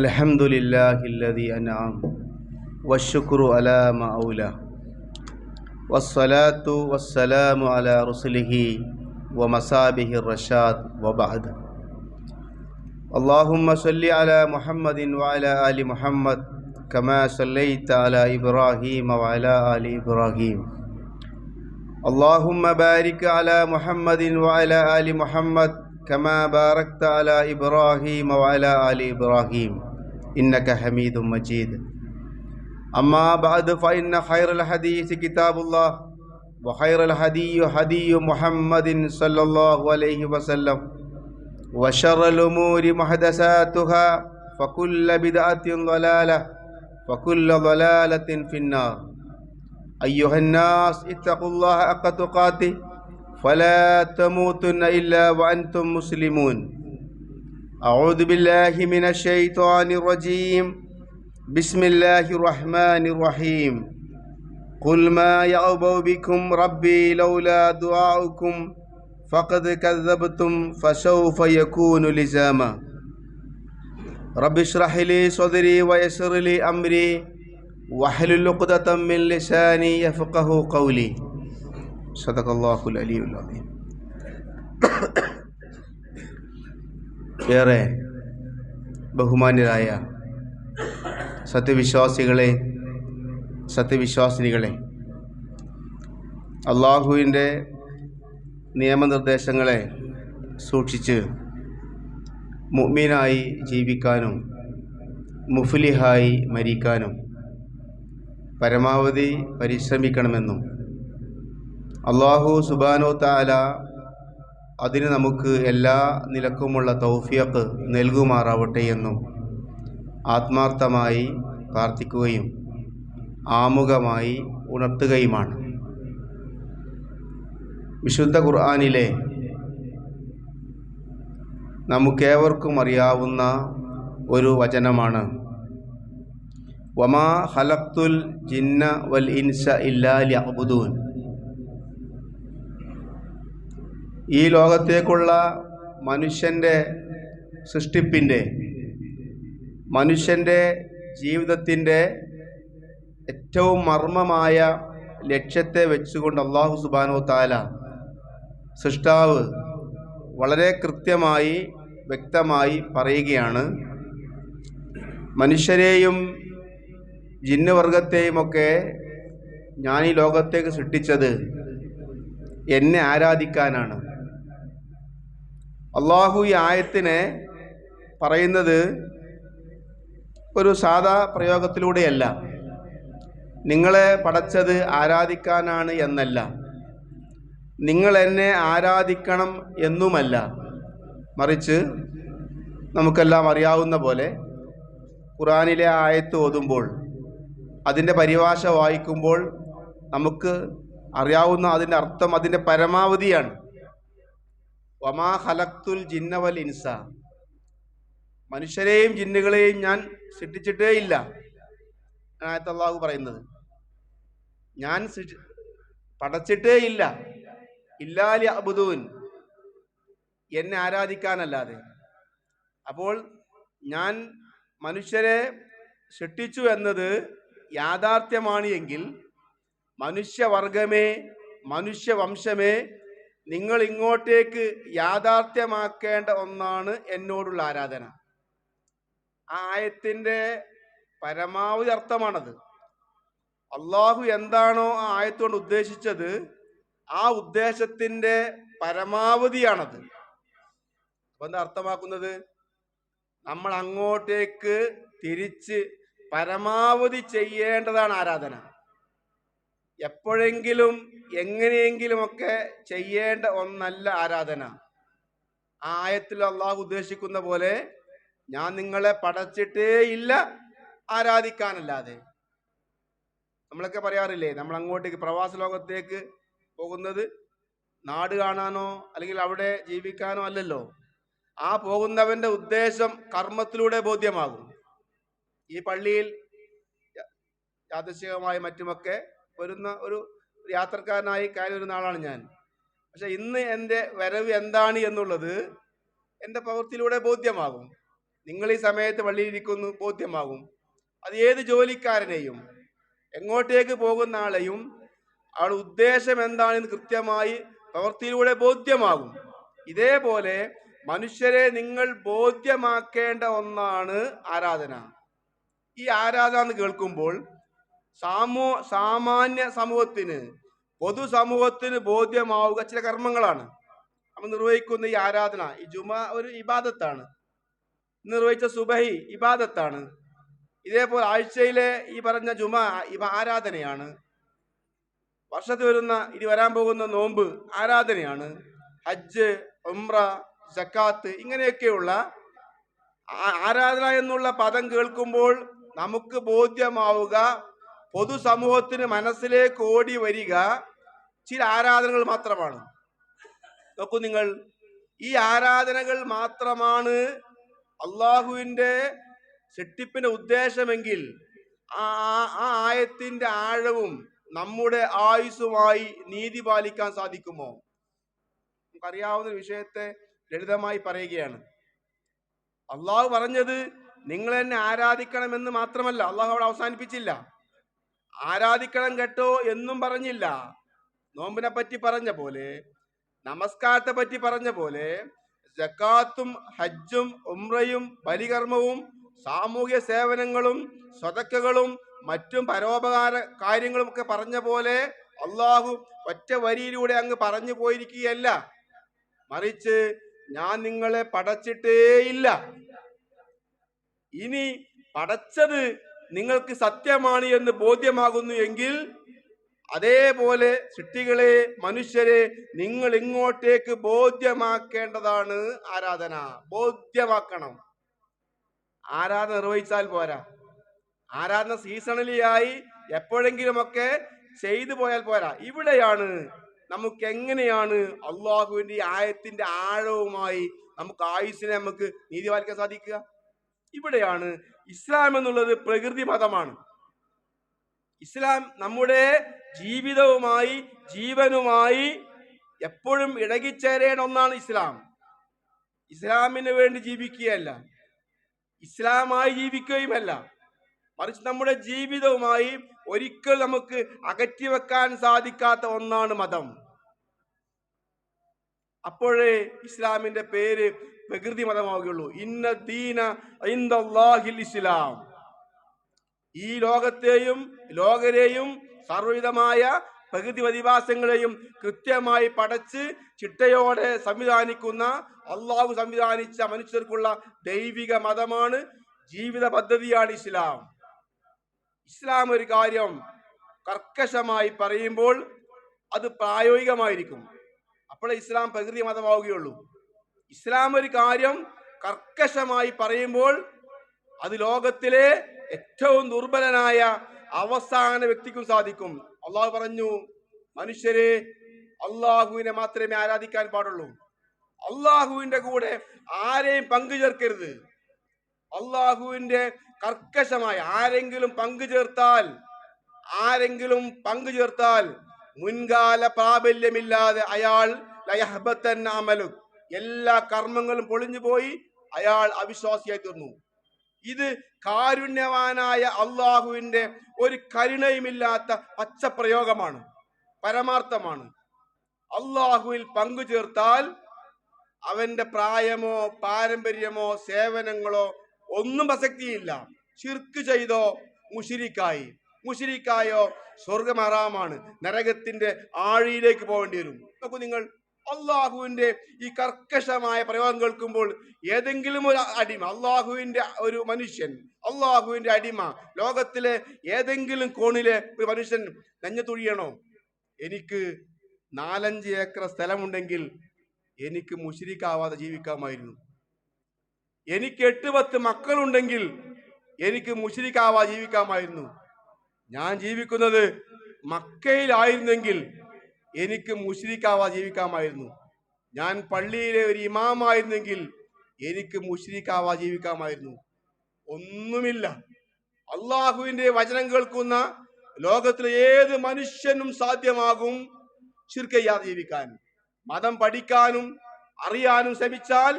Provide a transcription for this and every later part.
الحمد لله الذي أنعم والشكر على ما أولى والصلاة والسلام على رسله ومصابه الرشاد وبعد. اللهم صل على محمد وعلى آل محمد كما صليت على إبراهيم وعلى آل إبراهيم. اللهم بارك على محمد وعلى آل محمد كما باركت على إبراهيم وعلى آل إبراهيم إنك حميد مجيد. أما بعد فإن خير الحديث كتاب الله وخير الهدي هدي محمد صلى الله عليه وسلم وشر الأمور محدثاتها فكل بدعة ضلالة وكل ضلالة في النار. أيها الناس اتقوا الله حق تقاته فلا تموتن إلا وأنتم مسلمون. أعوذ بالله من الشيطان الرجيم. بسم الله الرحمن الرحيم. قل ما يعبأ بكم ربي لولا دعاؤكم فقد كذبتم فسوف يكون لزاما. رب اشرح لي صدري ويسر لي أمري واحلل عقدة من لساني يفقهوا قولي. صدق الله العلي العظيم. ഏറെ ബഹുമാന്യരായ സത്യവിശ്വാസികളെ, സത്യവിശ്വാസിനികളെ, അള്ളാഹുവിൻ്റെ നിയമനിർദ്ദേശങ്ങളെ സൂക്ഷിച്ച് മുഅ്മിനായി ജീവിക്കാനും മുഫ്ലിഹായി മരിക്കാനും പരമാവധി പരിശ്രമിക്കണമെന്നും അള്ളാഹു സുബ്ഹാനഹു തആല അതിന് നമുക്ക് എല്ലാ നിലക്കുമുള്ള തൗഫീഖ് നൽകുമാറാവട്ടെ എന്നും ആത്മാർത്ഥമായി പ്രാർത്ഥിക്കുകയും ആമുഖമായി ഉണർത്തുകയുമാണ്. വിശുദ്ധ ഖുർആനിലെ നമുക്കേവർക്കും അറിയാവുന്ന ഒരു വചനമാണ് വമാ ഖലഖ്തുൽ ജിന്ന വൽ ഇൻസ ഇല്ലാ ലിയഅ്ബുദൂൻ. ഈ ലോകത്തേക്കുള്ള മനുഷ്യൻ്റെ സൃഷ്ടിപ്പിൻ്റെ, മനുഷ്യൻ്റെ ജീവിതത്തിൻ്റെ ഏറ്റവും മർമ്മമായ ലക്ഷ്യത്തെ വെച്ചുകൊണ്ട് അല്ലാഹു സുബ്ഹാനഹു തആല സൃഷ്ടാവ് വളരെ കൃത്യമായി വ്യക്തമായി പറയുകയാണ്, മനുഷ്യരെയും ജിന്നുവർഗത്തെയുമൊക്കെ ഞാൻ ഈ ലോകത്തേക്ക് സൃഷ്ടിച്ചത് എന്നെ ആരാധിക്കാനാണ്. അള്ളാഹു ഈ ആയത്തിനെ പറയുന്നത് ഒരു സാധാ പ്രയോഗത്തിലൂടെയല്ല, നിങ്ങളെ പടച്ചത് ആരാധിക്കാനാണ് എന്നല്ല, നിങ്ങൾ എന്നെ ആരാധിക്കണം എന്നുമല്ല, മറിച്ച് നമുക്കെല്ലാം അറിയാവുന്ന പോലെ ഖുർആനിലെ ആയത്ത് ഓതുമ്പോൾ അതിൻ്റെ പരിഭാഷ വായിക്കുമ്പോൾ നമുക്ക് അറിയാവുന്ന അതിൻ്റെ അർത്ഥം, അതിൻ്റെ പരമാവധിയാണ്. വമാ ഖലഖ്തുൽ ജിന്ന വൽ ഇൻസ, മനുഷ്യരെയും ജിന്നുകളെയും ഞാൻ സൃഷ്ടിച്ചിട്ടേ ഇല്ല. ആയത്ത് അല്ലാഹു പറയുന്നത്, ഞാൻ പടച്ചിട്ടേ ഇല്ല, ഇല്ലാ ലിയഅ്ബുദൂൻ, എന്നെ ആരാധിക്കാനല്ലാതെ. അപ്പോൾ ഞാൻ മനുഷ്യരെ സൃഷ്ടിച്ചു എന്നത് യാഥാർത്ഥ്യമാണ് എങ്കിൽ, മനുഷ്യവർഗമേ, മനുഷ്യവംശമേ, നിങ്ങൾ ഇങ്ങോട്ടേക്ക് യാഥാർത്ഥ്യമാക്കേണ്ട ഒന്നാണ് എന്നോടുള്ള ആരാധന. ആ ആയത്തിൻ്റെ പരമാവധി അർത്ഥമാണത്. അള്ളാഹു എന്താണോ ആ ആയത്തുകൊണ്ട് ഉദ്ദേശിച്ചത്, ആ ഉദ്ദേശത്തിൻ്റെ പരമാവധിയാണത്. അപ്പം എന്താ അർത്ഥമാക്കുന്നത്? നമ്മൾ അങ്ങോട്ടേക്ക് തിരിച്ച് പരമാവധി ചെയ്യേണ്ടതാണ് ആരാധന. എപ്പോഴെങ്കിലും എങ്ങനെയെങ്കിലുമൊക്കെ ചെയ്യേണ്ട ഒന്നല്ല ആരാധന. ആ ആയത്തിൽ അള്ളാഹു ഉദ്ദേശിക്കുന്ന പോലെ, ഞാൻ നിങ്ങളെ പടച്ചിട്ടേ ഇല്ല ആരാധിക്കാനല്ലാതെ. നമ്മളൊക്കെ പറയാറില്ലേ, നമ്മൾ അങ്ങോട്ടേക്ക് പ്രവാസ ലോകത്തേക്ക് പോകുന്നത് നാട് കാണാനോ അല്ലെങ്കിൽ അവിടെ ജീവിക്കാനോ അല്ലല്ലോ. ആ പോകുന്നവന്റെ ഉദ്ദേശം കർമ്മത്തിലൂടെ ബോധ്യമാകും. ഈ പള്ളിയിൽ യാദൃശ്ചികമായി മറ്റുമൊക്കെ വരുന്ന ഒരു യാത്രക്കാരനായി കയറി വരുന്ന ആളാണ് ഞാൻ. പക്ഷെ ഇന്ന് എൻ്റെ വരവ് എന്താണ് എന്നുള്ളത് എൻ്റെ പ്രവൃത്തിയിലൂടെ ബോധ്യമാകും. നിങ്ങൾ ഈ സമയത്ത് പള്ളിയിലിരിക്കുന്നു, ബോധ്യമാകും. അത് ഏത് ജോലിക്കാരനെയും എങ്ങോട്ടേക്ക് പോകുന്ന ആളെയും ആളുടെ ഉദ്ദേശം എന്താണെന്ന് കൃത്യമായി പ്രവൃത്തിയിലൂടെ ബോധ്യമാകും. ഇതേപോലെ മനുഷ്യരെ നിങ്ങൾ ബോധ്യമാക്കേണ്ട ഒന്നാണ് ആരാധന. ഈ ആരാധന എന്ന് കേൾക്കുമ്പോൾ സാമാന്യ സമൂഹത്തിന്, പൊതുസമൂഹത്തിന് ബോധ്യമാവുക ചില കർമ്മങ്ങളാണ്. നമ്മൾ നിർവഹിക്കുന്ന ഈ ആരാധന, ഈ ജുമാ ഒരു ഇബാദത്താണ്, നിർവഹിച്ച സുബഹി ഇബാദത്താണ്. ഇതേപോലെ ആഴ്ചയിലെ ഈ പറഞ്ഞ ജുമാ ആരാധനയാണ്. വർഷത്തിൽ വരുന്ന ഇനി വരാൻ പോകുന്ന നോമ്പ് ആരാധനയാണ്. ഹജ്ജ്, ഉംറ, സക്കാത്ത്, ഇങ്ങനെയൊക്കെയുള്ള ആരാധന എന്നുള്ള പദം കേൾക്കുമ്പോൾ നമുക്ക് ബോധ്യമാവുക, പൊതുസമൂഹത്തിന് മനസ്സിലേക്ക് ഓടി വരിക ചില ആരാധനകൾ മാത്രമാണ്. നോക്കൂ നിങ്ങൾ, ഈ ആരാധനകൾ മാത്രമാണ് അള്ളാഹുവിൻ്റെ സൃഷ്ടിപ്പിന്റെ ഉദ്ദേശമെങ്കിൽ ആ ആയത്തിന്റെ ആഴവും നമ്മുടെ ആയുസ്സുമായി നീതി പാലിക്കാൻ സാധിക്കുമോ? നമുക്കറിയാവുന്ന വിഷയത്തെ ലളിതമായി പറയുകയാണ്. അള്ളാഹു പറഞ്ഞത് നിങ്ങൾ എന്നെ ആരാധിക്കണമെന്ന് മാത്രമല്ല. അള്ളാഹു അവിടെ അവസാനിപ്പിച്ചില്ല. ആരാധിക്കണം കേട്ടോ എന്നും പറഞ്ഞില്ല. നോമ്പിനെ പറ്റി പറഞ്ഞ പോലെ, നമസ്കാരത്തെ പറ്റി പറഞ്ഞ പോലെ, സക്കാത്തും ഹജ്ജും ഉംറയും ബലികർമ്മവും സാമൂഹ്യ സേവനങ്ങളും സ്വതക്കകളും മറ്റും പരോപകാര കാര്യങ്ങളും ഒക്കെ പറഞ്ഞ പോലെ അള്ളാഹു ഒറ്റ വരിയിലൂടെ അങ്ങ് പറഞ്ഞു പോയിരിക്കുകയല്ല. മറിച്ച് ഞാൻ നിങ്ങളെ പടച്ചിട്ടേയില്ല, ഇനി പടച്ചത് നിങ്ങൾക്ക് സത്യമാണ് എന്ന് ബോധ്യമാകുന്നു എങ്കിൽ അതേപോലെ സൃഷ്ടികളെ, മനുഷ്യരെ നിങ്ങൾ ഇങ്ങോട്ടേക്ക് ബോധ്യമാക്കേണ്ടതാണ് ആരാധന. ബോധ്യമാക്കണം. ആരാധന നിർവഹിച്ചാൽ പോരാ. ആരാധന സീസണലിയായി എപ്പോഴെങ്കിലുമൊക്കെ ചെയ്തു പോയാൽ പോരാ. ഇവിടെയാണ് നമുക്ക് എങ്ങനെയാണ് അള്ളാഹുവിന്റെ ആയത്തിന്റെ ആഴവുമായി നമുക്ക് ആയുസ്സിനെ നമുക്ക് നീതി പാലിക്കാൻ സാധിക്കുക. ഇവിടെയാണ് ഇസ്ലാം എന്നുള്ളത് പ്രകൃതി മതമാണ്. ഇസ്ലാം നമ്മുടെ ജീവിതവുമായി, ജീവനുമായി എപ്പോഴും ഇടകിച്ചേരേണ്ട ഒന്നാണ് ഇസ്ലാം. ഇസ്ലാമിന് വേണ്ടി ജീവിക്കുകയല്ല, ഇസ്ലാമായി ജീവിക്കുകയുമല്ല, മറിച്ച് നമ്മുടെ ജീവിതവുമായി ഒരിക്കൽ നമുക്ക് അകറ്റിവെക്കാൻ സാധിക്കാത്ത ഒന്നാണ് മതം. അപ്പോഴേ ഇസ്ലാമിന്റെ പേര് പ്രകൃതി മതമാവുകയുള്ളൂ. ഇന്ന ദീന ഇൻദല്ലാഹിൽ ഇസ്ലാം. ഈ ലോകത്തെയും ലോകരെയും സർവ്വവിധമായ പ്രകൃതി പ്രതിഭാസങ്ങളെയും കൃത്യമായി പടച്ച് ചിട്ടയോടെ സംവിധാനിക്കുന്ന അള്ളാഹു സംവിധാനിച്ച മനുഷ്യർക്കുള്ള ദൈവിക മതമാണ്, ജീവിത പദ്ധതിയാണ് ഇസ്ലാം. ഇസ്ലാം ഒരു കാര്യം കർക്കശമായി പറയുമ്പോൾ അത് പ്രായോഗികമായിരിക്കും. അപ്പോഴേ ഇസ്ലാം പ്രകൃതി മതമാവുകയുള്ളൂ. ഇസ്ലാം ഒരു കാര്യം കർക്കശമായി പറയുമ്പോൾ അത് ലോകത്തിലെ ഏറ്റവും ദുർബലനായ അവസാന വ്യക്തിക്കും സാധിക്കും. അള്ളാഹു പറഞ്ഞു, മനുഷ്യരെ അള്ളാഹുവിനെ മാത്രമേ ആരാധിക്കാൻ പാടുള്ളൂ, അള്ളാഹുവിന്റെ കൂടെ ആരെയും പങ്കു ചേർക്കരുത്. അള്ളാഹുവിന്റെ കർക്കശമായ ആരെങ്കിലും പങ്കു ചേർത്താൽ മുൻകാല പ്രാബല്യമില്ലാതെ അയാൾ അമലു, എല്ലാ കർമ്മങ്ങളും പൊളിഞ്ഞു പോയി അയാൾ അവിശ്വാസിയായി തീർന്നു. ഇത് കാരുണ്യവാനായ അള്ളാഹുവിന്റെ ഒരു കരുണയുമില്ലാത്ത പച്ചപ്രയോഗമാണ്, പരമാർത്ഥമാണ്. അള്ളാഹുവിൽ പങ്കു ചേർത്താൽ അവന്റെ പ്രായമോ പാരമ്പര്യമോ സേവനങ്ങളോ ഒന്നും പ്രസക്തിയില്ല. ശിർക്ക് ചെയ്തോ മുശ്രിക്കായോ സ്വർഗം ഹറാമാണ്, നരകത്തിന്റെ ആഴിയിലേക്ക് പോകേണ്ടി വരും. നോക്കൂ നിങ്ങൾ, അള്ളാഹുവിന്റെ ഈ കർക്കശമായ പ്രയോഗം കേൾക്കുമ്പോൾ ഏതെങ്കിലും ഒരു അടിമ, അള്ളാഹുവിന്റെ ഒരു മനുഷ്യൻ, അള്ളാഹുവിന്റെ അടിമ, ലോകത്തിലെ ഏതെങ്കിലും കോണിലെ ഒരു മനുഷ്യൻ നെഞ്ഞത്തൊഴിയണോ? എനിക്ക് 4-5 ഏക്കർ സ്ഥലമുണ്ടെങ്കിൽ എനിക്ക് മുശ്രിക്കാവാതെ ജീവിക്കാമായിരുന്നു. എനിക്ക് 8-10 മക്കളുണ്ടെങ്കിൽ എനിക്ക് മുശ്രിക്കാവാതെ ജീവിക്കാമായിരുന്നു. ഞാൻ ജീവിക്കുന്നത് മക്കയിലായിരുന്നെങ്കിൽ എനിക്ക് മുശ്രിക്കാവാതെ ജീവിക്കാമായിരുന്നു. ഞാൻ പള്ളിയിലെ ഒരു ഇമാമായിരുന്നെങ്കിൽ എനിക്ക് മുശ്രിക്കാവാതെ ജീവിക്കാമായിരുന്നു. ഒന്നുമില്ല. അള്ളാഹുവിന്റെ വചനം കേൾക്കുന്ന ലോകത്തിലെ ഏത് മനുഷ്യനും സാധ്യമാകും ശിർക്ക് ചെയ്യാതെ ജീവിക്കാൻ. മതം പഠിക്കാനും അറിയാനും ശ്രമിച്ചാൽ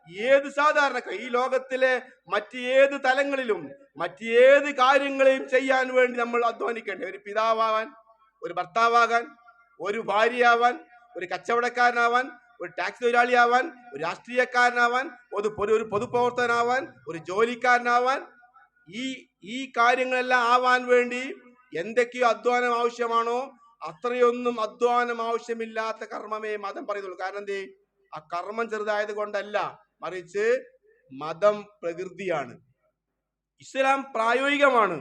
ഏത് സാധാരണക്കാർ ഈ ലോകത്തിലെ മറ്റേത് തലങ്ങളിലും മറ്റേത് കാര്യങ്ങളെയും ചെയ്യാൻ വേണ്ടി നമ്മൾ അധ്വാനിക്കേണ്ടേ. ഒരു പിതാവാകാൻ, ഒരു ഭർത്താവാകാൻ, ഒരു ഭാര്യയാവാൻ, ഒരു കച്ചവടക്കാരനാവാൻ, ഒരു ടാക്സി തൊഴിലാളിയാവാൻ, ഒരു രാഷ്ട്രീയക്കാരനാവാൻ, ഒരു പൊതുപ്രവർത്തകനാവാൻ, ഒരു ജോലിക്കാരനാവാൻ, ഈ കാര്യങ്ങളെല്ലാം ആവാൻ വേണ്ടി എന്തൊക്കെയോ അധ്വാനം ആവശ്യമാണോ അത്രയൊന്നും അധ്വാനം ആവശ്യമില്ലാത്ത കർമ്മമേ മതം പറയുന്നുള്ളൂ. കാരണം എന്തേ? ആ കർമ്മം ചെറുതായത് കൊണ്ടല്ല, മറിച്ച് മതം പ്രകൃതിയാണ്, ഇസ്ലാം പ്രായോഗികമാണ്.